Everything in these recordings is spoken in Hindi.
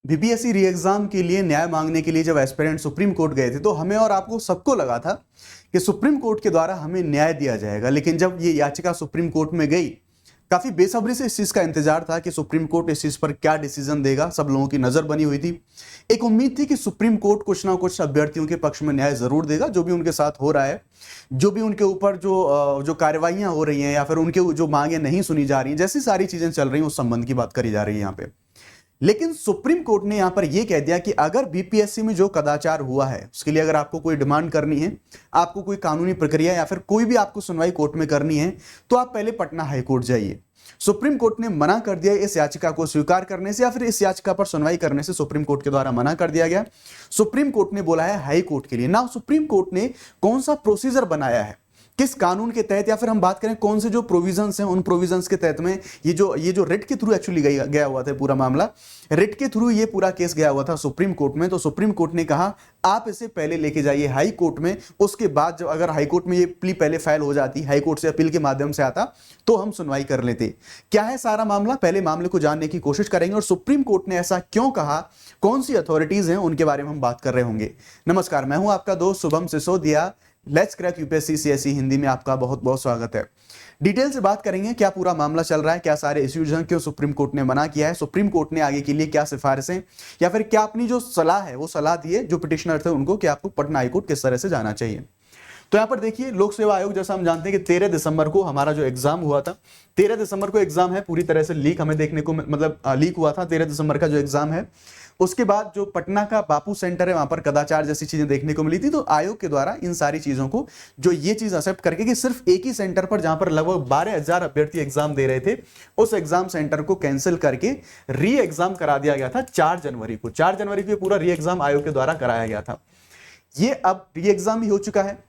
बीपीएससी री एग्जाम के लिए न्याय मांगने के लिए जब एस्पिरेंट सुप्रीम कोर्ट गए थे तो हमें और आपको सबको लगा था कि सुप्रीम कोर्ट के द्वारा हमें न्याय दिया जाएगा। लेकिन जब ये याचिका सुप्रीम कोर्ट में गई, काफी बेसब्री से इस चीज का इंतजार था कि सुप्रीम कोर्ट इस चीज पर क्या डिसीजन देगा। सब लोगों की नजर बनी हुई थी। एक उम्मीद थी कि सुप्रीम कोर्ट कुछ ना कुछ अभ्यर्थियों के पक्ष में न्याय जरूर देगा। जो भी उनके साथ हो रहा है, जो भी उनके ऊपर जो कार्रवाइयां हो रही हैं या फिर उनके जो मांगे नहीं सुनी जा रही, जैसी सारी चीजें चल रही हैं उस संबंध की बात करी जा रही है यहाँ पे। लेकिन सुप्रीम कोर्ट ने यहां पर यह कह दिया कि अगर बीपीएससी में जो कदाचार हुआ है उसके लिए अगर आपको कोई डिमांड करनी है, आपको कोई कानूनी प्रक्रिया या फिर कोई भी आपको सुनवाई कोर्ट में करनी है, तो आप पहले पटना हाईकोर्ट जाइए। सुप्रीम कोर्ट ने मना कर दिया इस याचिका को स्वीकार करने से या फिर इस याचिका पर सुनवाई करने से। सुप्रीम कोर्ट के द्वारा मना कर दिया गया। सुप्रीम कोर्ट ने बोला है हाई कोर्ट के लिए। ना सुप्रीम कोर्ट ने कौन सा प्रोसीजर बनाया है, किस कानून के तहत, या फिर हम बात करें कौन से जो प्रोविजंस हैं उन प्रोविजंस के तहत में ये जो रिट के थ्रू एक्चुअली गया हुआ था पूरा मामला, रिट के थ्रू ये पूरा केस गया हुआ था सुप्रीम कोर्ट में। तो सुप्रीम कोर्ट ने कहा आप इसे पहले लेके जाइए हाई कोर्ट में। उसके बाद जब अगर हाई कोर्ट में ये प्ली पहले फाइल हो जाती, हाई कोर्ट से अपील के माध्यम से आता, तो हम सुनवाई कर लेते। क्या है सारा मामला, पहले मामले को जानने की कोशिश करेंगे और सुप्रीम कोर्ट ने ऐसा क्यों कहा, कौन सी अथॉरिटीज हैं उनके बारे में हम बात कर रहे होंगे। नमस्कार, मैं हूं आपका दोस्त Shubham Sisodia. Let's crack UPSC CSE Hindi में आपका बहुत बहुत स्वागत है। डिटेल से बात करेंगे क्या पूरा मामला चल रहा है, क्या सारे इश्यूज हैं, क्यों सुप्रीम कोर्ट ने मना किया है, सुप्रीम कोर्ट ने आगे के लिए क्या सिफारिशें या फिर क्या अपनी जो सलाह है वो सलाह दी है जो पिटिशनर थे उनको कि आपको पटना हाईकोर्ट किस तरह से जाना चाहिए। तो यहां पर देखिए, लोक सेवा आयोग जैसा हम जानते हैं कि 13 दिसंबर को हमारा जो एग्जाम हुआ था, 13 दिसंबर को एग्जाम है, पूरी तरह से लीक हमें देखने को लीक हुआ था 13 दिसंबर का जो एग्जाम है। उसके बाद जो पटना का बापू सेंटर है वहां पर कदाचार जैसी चीजें देखने को मिली थी। तो आयोग के द्वारा इन सारी चीजों को जो ये चीज एक्सेप्ट करके कि सिर्फ एक ही सेंटर पर जहां पर लगभग 12,000 अभ्यर्थी एग्जाम दे रहे थे, उस एग्जाम सेंटर को कैंसिल करके री एग्जाम करा दिया गया था 4 जनवरी को। 4 जनवरी को पूरा री एग्जाम आयोग के द्वारा कराया गया था। ये अब री एग्जाम भी हो चुका है।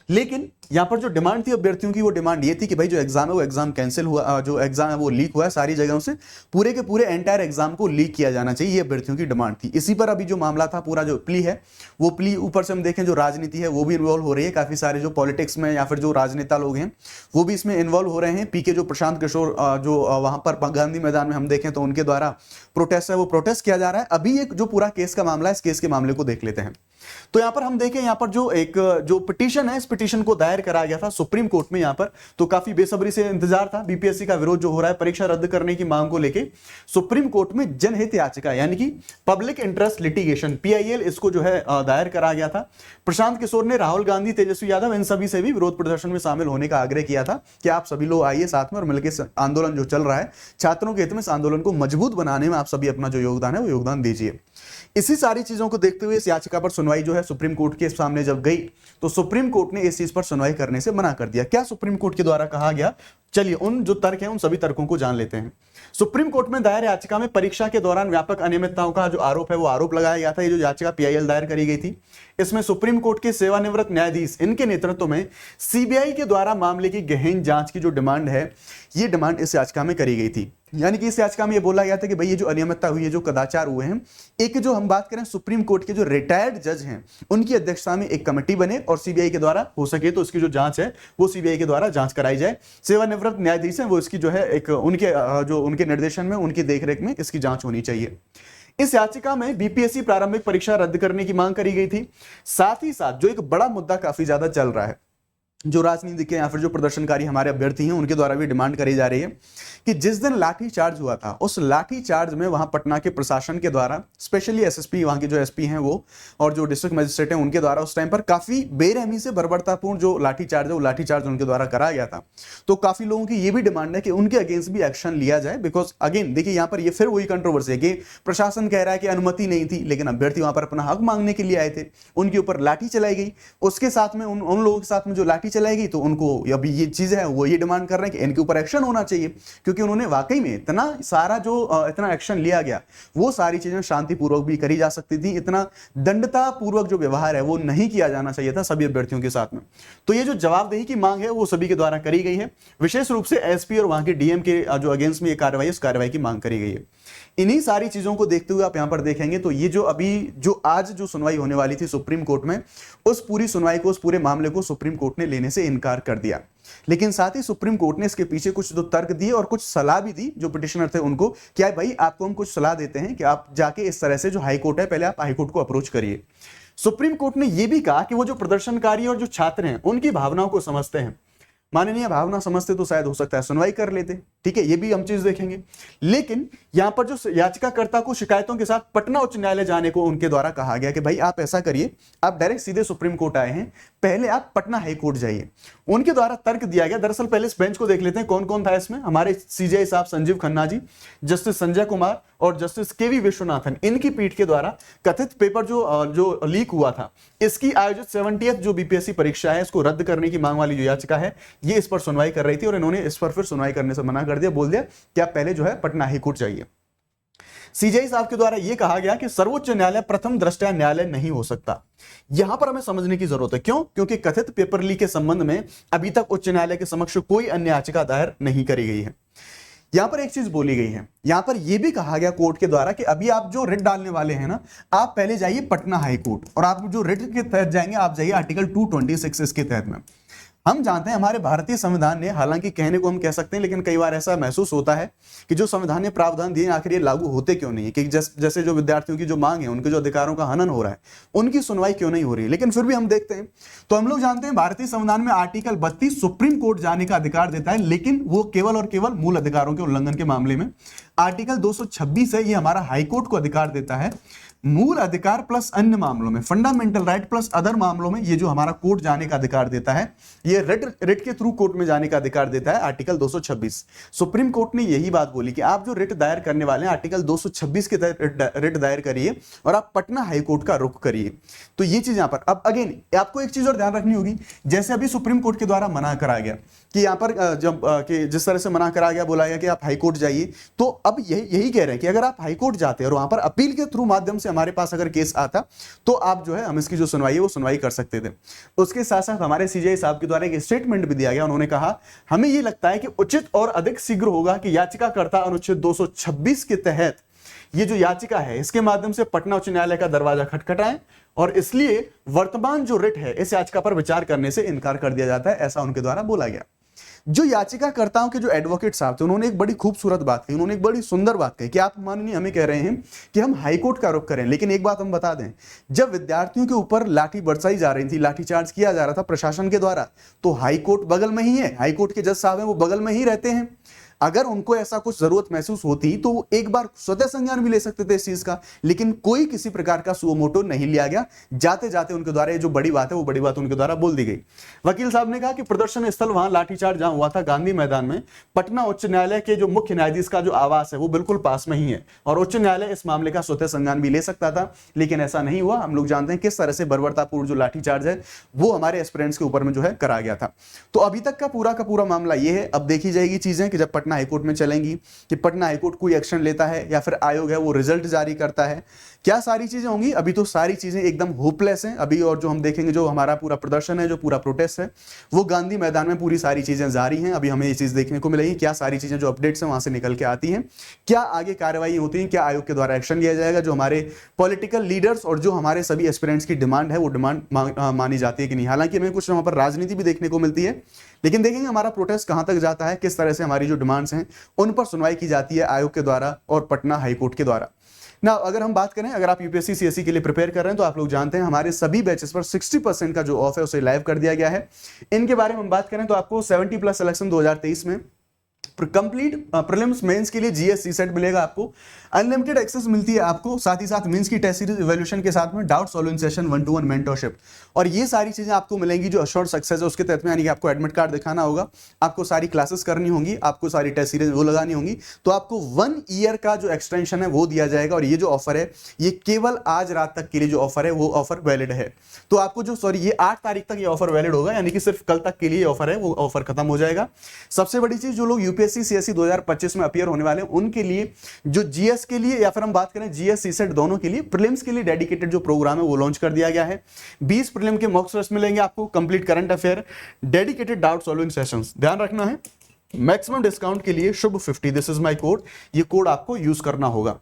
लेकिन यहां पर जो डिमांड थी अभ्यर्थियों की, वो डिमांड ये थी कि भाई जो एग्जाम है वो एग्जाम कैंसिल हुआ, जो एग्जाम है वो लीक हुआ है सारी जगहों से, पूरे के पूरे एंटायर एग्जाम को लीक किया जाना चाहिए, ये अभ्यर्थियों की डिमांड थी। इसी पर अभी जो मामला था, पूरा जो प्ली है, वो प्ली ऊपर से हम देखें जो राजनीति है वो भी इन्वॉल्व हो रही है। काफी सारे जो पॉलिटिक्स में या फिर जो राजनेता लोग हैं वो भी इसमें इन्वॉल्व हो रहे हैं। पीके जो प्रशांत किशोर जो वहां पर गांधी मैदान में हम देखें तो उनके द्वारा प्रोटेस्ट है वो प्रोटेस्ट किया जा रहा है। अभी एक जो पूरा केस का मामला है, इस केस के मामले को देख लेते हैं। तो यहां पर हम देखें, यहां पर जो पिटीशन है, इस पिटीशन को दायर कराया गया था सुप्रीम कोर्ट में। यहां पर तो काफी बेसब्री से इंतजार था। बीपीएससी का विरोध जो हो रहा है परीक्षा रद्द करने की मांग को लेके, सुप्रीम कोर्ट में जनहित याचिका यानी कि पब्लिक इंटरेस्ट लिटिगेशन पीआईएल, इसको जो है दायर करा गया था। प्रशांत किशोर ने राहुल गांधी, तेजस्वी यादव, इन सभी से भी विरोध प्रदर्शन में शामिल होने का आग्रह किया था कि आप सभी लोग आइए साथ में और मिलकर आंदोलन जो चल रहा है छात्रों के हित में, इस आंदोलन को मजबूत बनाने में आप सभी अपना जो योगदान है वो योगदान दीजिए। इसी सारी चीजों को देखते हुए इस याचिका पर सुनवाई जो है सुप्रीम कोर्ट के सामने जब गई, तो सुप्रीम कोर्ट ने इस चीज पर सुनवाई करने से मना कर दिया। क्या सुप्रीम कोर्ट के द्वारा कहा गया, चलिए उन जो तर्क हैं उन सभी तर्कों को जान लेते हैं। सुप्रीम कोर्ट में दायर याचिका में परीक्षा के दौरान व्यापक अनियमितताओं का जो आरोप है वो आरोप लगाया गया था। ये जो याचिका पीआईएल दायर करी गई थी, इसमें सुप्रीम कोर्ट के सेवानिवृत्त न्यायाधीश इनके नेतृत्व में सीबीआई के द्वारा मामले की गहन जांच की जो डिमांड है, ये डिमांड इस याचिका में करी गई थी। यानी कि इस याचिका में ये बोला गया था कि भाई ये जो अनियमितता हुई है, जो कदाचार हुए हैं, एक जो हम बात करें सुप्रीम कोर्ट के जो रिटायर्ड जज हैं उनकी अध्यक्षता में एक कमेटी बने और सीबीआई के द्वारा हो सके तो इसकी जो जांच है वो सीबीआई के द्वारा जांच कराई जाए। सेवानिवृत्त न्यायाधीश हैं वो इसकी जो है एक उनके निर्देशन में, उनकी देखरेख में इसकी जांच होनी चाहिए। इस याचिका में बीपीएससी प्रारंभिक परीक्षा रद्द करने की मांग करी गई थी। साथ ही साथ जो एक बड़ा मुद्दा काफी ज्यादा चल रहा है, जो राजनीतिक या फिर जो प्रदर्शनकारी हमारे अभ्यर्थी हैं उनके द्वारा भी डिमांड करी जा रही है कि जिस दिन लाठी चार्ज हुआ था, उस लाठी चार्ज में वहां पटना के प्रशासन के द्वारा, स्पेशली एसएसपी, वहां के जो एसपी हैं वो और जो डिस्ट्रिक्ट मजिस्ट्रेट हैं उनके द्वारा उस टाइम पर काफी बेरहमी से बर्बरतापूर्ण जो लाठी चार्ज है वो लाठी चार्ज उनके द्वारा कराया गया था। तो काफी लोगों की ये भी डिमांड है कि उनके अगेंस्ट भी एक्शन लिया जाए। बिकॉज अगेन देखिए, यहाँ पर ये फिर वही कंट्रोवर्सी है कि प्रशासन कह रहा है कि अनुमति नहीं थी, लेकिन अभ्यर्थी वहां पर अपना हक मांगने के लिए आए थे, उनके ऊपर लाठी चलाई गई। उसके साथ में उन लोगों के साथ में जो लाठी चलाई गई, तो उनको अभी ये चीजें है वो ये डिमांड कर रहे हैं कि इनके ऊपर एक्शन होना चाहिए, क्योंकि उन्होंने वाकई में इतना सारा जो इतना एक्शन लिया गया, वो सारी चीजें शांतिपूर्वक भी करी जा सकती थी। इतना दंडता पूर्वक जो व्यवहार है वो नहीं किया जाना चाहिए था सभी अभ्यर्थियों के साथ में। तो ये जो जवाबदेही की मांग है वो सभी के द्वारा करी गई है। विशेष रूप से एसपी और वहां के डीएम के जो अगेंस्ट में ये कार्रवाई, उस कार्रवाई की मांग करी गई है। इन्हीं सारी चीजों को देखते हुए आप यहां पर देखेंगे तो ये जो अभी जो आज जो सुनवाई होने वाली थी सुप्रीम कोर्ट में, उस पूरी सुनवाई को, उस पूरे मामले को सुप्रीम कोर्ट ने लेने से इनकार कर दिया। लेकिन साथ ही सुप्रीम कोर्ट ने इसके पीछे कुछ तो तर्क दिए और कुछ सलाह भी दी जो पिटिशनर थे उनको, क्या है भाई आपको हम कुछ सलाह देते हैं कि आप जाके इस तरह से जो हाई कोर्ट है पहले आप हाई कोर्ट को अप्रोच करिए। सुप्रीम कोर्ट ने यह भी कहा कि वो जो प्रदर्शनकारी और जो छात्र हैं उनकी भावनाओं को समझते हैं। माननीय भावना समझते तो शायद हो सकता है सुनवाई कर लेते, ठीक है, ये भी हम चीज देखेंगे। लेकिन यहां पर जो याचिकाकर्ता को शिकायतों के साथ पटना उच्च न्यायालय जाने को उनके द्वारा कहा गया कि भाई आप ऐसा करिए, आप डायरेक्ट सीधे सुप्रीम कोर्ट आए हैं, पहले आप पटना हाई कोर्ट जाइए। उनके द्वारा तर्क दिया गया, दरअसल पहले इस बेंच को देख लेते हैं कौन कौन था इसमें। हमारे सीजेआई साहब संजीव खन्ना जी, जस्टिस संजय कुमार और जस्टिस केवी विश्वनाथन, इनकी पीठ के द्वारा कथित पेपर जो लीक हुआ था, इसकी आयोजित 70th जो बीपीएससी परीक्षा है इसको रद्द करने की मांग वाली जो याचिका है, ये इस पर सुनवाई कर रही थी और इन्होंने इस पर फिर सुनवाई करने से मना कर दिया, बोल दिया कि आप पहले जो है पटना हाई कोर्ट जाइए। सीजेआई साहब के द्वारा यह कहा गया कि सर्वोच्च न्यायालय प्रथम दृष्टया न्यायालय नहीं हो सकता। यहां पर हमें समझने की जरूरत है, क्यों? क्योंकि कथित पेपर लीक के संबंध में अभी तक उच्च न्यायालय के समक्ष कोई अन्य याचिका दायर नहीं करी गई है। यहां पर एक चीज बोली गई है, यहां पर यह भी कहा गया कोर्ट के द्वारा कि अभी आप जो रिट डालने वाले हैं ना, आप पहले जाइए पटना हाई कोर्ट और आप जो रिट के तहत जाएंगे आप जाइए आर्टिकल 226 इसके तहत में। हम जानते हैं हमारे भारतीय संविधान ने, हालांकि कहने को हम कह सकते हैं लेकिन कई बार ऐसा महसूस होता है कि जो संविधान ने प्रावधान दिए आखिर ये लागू होते क्यों नहीं है, कि जैसे जो विद्यार्थियों की जो मांग है, उनके जो अधिकारों का हनन हो रहा है, उनकी सुनवाई क्यों नहीं हो रही है। लेकिन फिर भी हम देखते हैं तो हम लोग जानते हैं भारतीय संविधान में आर्टिकल 32 सुप्रीम कोर्ट जाने का अधिकार देता है, लेकिन वो केवल और केवल मूल अधिकारों के उल्लंघन के मामले में। आर्टिकल 226 है, ये हमारा हाईकोर्ट को अधिकार देता है मूल अधिकार प्लस अन्य मामलों में, फंडामेंटल राइट प्लस अदर मामलों में ये जो हमारा कोर्ट जाने का अधिकार देता है, ये रिट के थ्रू कोर्ट में जाने का अधिकार देता है आर्टिकल 226। सुप्रीम कोर्ट ने यही बात बोली कि आप जो रिट दायर करने वाले हैं आर्टिकल 226 के तहत रिट दायर करिए और आप पटना हाई कोर्ट का रुख करिए। तो ये चीज यहां पर, अब अगेन आपको एक चीज और ध्यान रखनी होगी, जैसे अभी सुप्रीम कोर्ट के द्वारा मना करा गया कि यहां पर जब कि जिस तरह से मना करा गया, बोला गया कि आप हाई कोर्ट जाइए, तो अब यही कह रहे हैं कि अगर आप हाई कोर्ट जाते और वहां पर अपील के थ्रू माध्यम से हमारे पास अगर केस आता तो आप जो है हम इसकी जो सुनवाई है वो सुनवाई कर सकते थे। उसके साथ साथ हमारे सीजेआई साहब के द्वारा एक स्टेटमेंट भी दिया गया, उन्होंने कहा हमें यह लगता है कि उचित और अधिक शीघ्र होगा कि याचिकाकर्ता अनुच्छेद 226 के तहत ये जो याचिका है इसके माध्यम से पटना उच्च न्यायालय का दरवाजा खटखटाएं और इसलिए वर्तमान जो रिट है इस याचिका पर विचार करने से इनकार कर दिया जाता है, ऐसा उनके द्वारा बोला गया। जो याचिकाकर्ताओं के जो एडवोकेट साहब थे उन्होंने एक बड़ी खूबसूरत बात कही, उन्होंने एक बड़ी सुंदर बात कही कि आप माननीय हमें कह रहे हैं कि हम हाईकोर्ट का रुख करें, लेकिन एक बात हम बता दें, जब विद्यार्थियों के ऊपर लाठी बरसाई जा रही थी, लाठीचार्ज किया जा रहा था प्रशासन के द्वारा, तो हाईकोर्ट बगल में ही है, हाईकोर्ट के जज साहब हैं वो बगल में ही रहते हैं। अगर उनको ऐसा कुछ जरूरत महसूस होती तो वो एक बार स्वतः संज्ञान भी ले सकते थे इस चीज का, लेकिन कोई किसी प्रकार का सुओ मोटो नहीं लिया गया। जाते जाते उनके द्वारा ये जो बड़ी बात है वो बड़ी बात उनके द्वारा बोल दी गई। वकील साहब ने कहा कि प्रदर्शन स्थल वहां लाठीचार्ज जहां हुआ था गांधी मैदान में, पटना उच्च न्यायालय के जो मुख्य न्यायाधीश का जो आवास है वो बिल्कुल पास में ही है और उच्च न्यायालय इस मामले का स्वतः संज्ञान भी ले सकता था, लेकिन ऐसा नहीं हुआ। हम लोग जानते हैं किस तरह से बर्बरतापूर्ण जो लाठीचार्ज है वो हमारे एस्पिरेंट्स के ऊपर में जो है करा गया था। तो अभी तक का पूरा मामला ये है। अब देखी जाएगी चीजें कि जब पटना हाईकोर्ट में चलेंगी कि पटना हाईकोर्ट कोई एक्शन लेता है या फिर आयोग है वो रिजल्ट जारी करता है, क्या सारी चीजें होंगी। अभी तो सारी चीजें एकदम होपलेस हैं अभी, और जो हम देखेंगे जो हमारा पूरा प्रदर्शन है, जो पूरा प्रोटेस्ट है वो गांधी मैदान में पूरी सारी चीजें जारी हैं। अभी हमें ये चीज देखने को मिलेगी क्या सारी चीजें जो अपडेट्स हैं वहां से निकल के आती हैं, क्या आगे कार्रवाई होती है, क्या आयोग के द्वारा एक्शन लिया जाएगा, जो हमारे पॉलिटिकल लीडर्स और जो हमारे सभी एस्पिरेंट्स की डिमांड है वो डिमांड मानी जाती है कि नहीं। हालांकि हमें कुछ वहां पर राजनीति भी देखने को मिलती है, लेकिन देखेंगे हमारा प्रोटेस्ट कहां तक जाता है, किस तरह से हमारी जो डिमांड्स हैं उन पर सुनवाई की जाती है आयोग के द्वारा और पटना हाईकोर्ट के द्वारा ना। अगर हम बात करें, अगर आप यूपीएससी सीएससी के लिए प्रिपेयर कर रहे हैं तो आप लोग जानते हैं हमारे सभी बैचेस पर 60% का जो ऑफ है उसे लाइव कर दिया गया है। इनके बारे में हम बात करें तो आपको 70+ सिलेक्शन 2023 में कंप्लीट प्रीलिम्स मेंस के लिए जीएस सीसेट मिलेगा, आपको अनलिमिटेड एक्सेस मिलती है आपको, साथ ही साथ मेंस की टेस्ट सीरीज इवैल्यूएशन के साथ में doubt solving session 1-to-1 mentorship, और ये सारी चीजें आपको मिलेंगी जो अश्योर्ड सक्सेस है उसके तहत में, यानी कि आपको एडमिट कार्ड दिखाना होगा, आपको सारी क्लासेस करनी होंगी, आपको सारी टेस्ट सीरीज वो लगानी होंगी, तो आपको 1 ईयर का जो एक्सटेंशन है वो दिया जाएगा। और ये जो ऑफर है ये केवल आज रात तक के लिए जो ऑफर है वो ऑफर वैलिड है। तो आपको जो ये 8 तारीख तक ये ऑफर वैलिड होगा, यानी कि सिर्फ कल तक के लिए ऑफर है, वो ऑफर खत्म हो जाएगा। सबसे बड़ी चीज, जो लोग यूपीएससी सीएससी 2025 में अपीयर होने वाले हैं उनके लिए, जो जीएस के लिए या फिर हम बात करें जीएस सीसेट दोनों के लिए, प्रीलिम्स के लिए डेडिकेटेड जो प्रोग्राम है वो लॉन्च कर दिया गया है। 20 प्रीलिम के मॉक टेस्ट मिलेंगे आपको, complete current affair, dedicated doubt solving sessions. ध्यान रखना है मैक्सिमम डिस्काउंट के लिए शुभ 50, दिस इज माय कोड, ये कोड आपको यूज करना होगा।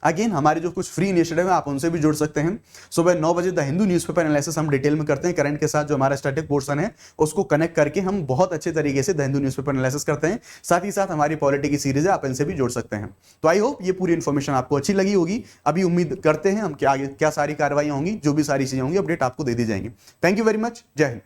अगेन हमारे जो कुछ फ्री इनिशिएटिव है आप उनसे भी जुड़ सकते हैं। सुबह 9 बजे द हिंदू न्यूज़पेपर एनालिसिस हम डिटेल में करते हैं, करंट के साथ जो हमारा स्टैटिक पोर्शन है उसको कनेक्ट करके हम बहुत अच्छे तरीके से द हिंदू न्यूज़पेपर एनालिसिस करते हैं। साथ ही साथ हमारी पॉलिटी की सीरीज है, आप इनसे भी जुड़ सकते हैं। तो आई होप ये पूरी इन्फॉर्मेशन आपको अच्छी लगी होगी। अभी उम्मीद करते हैं हम क्या आगे क्या सारी कार्रवाई होंगी, जो भी सारी चीजें होंगी अपडेट आपको दे दी जाएंगी। थैंक यू वेरी मच, जय हिंद।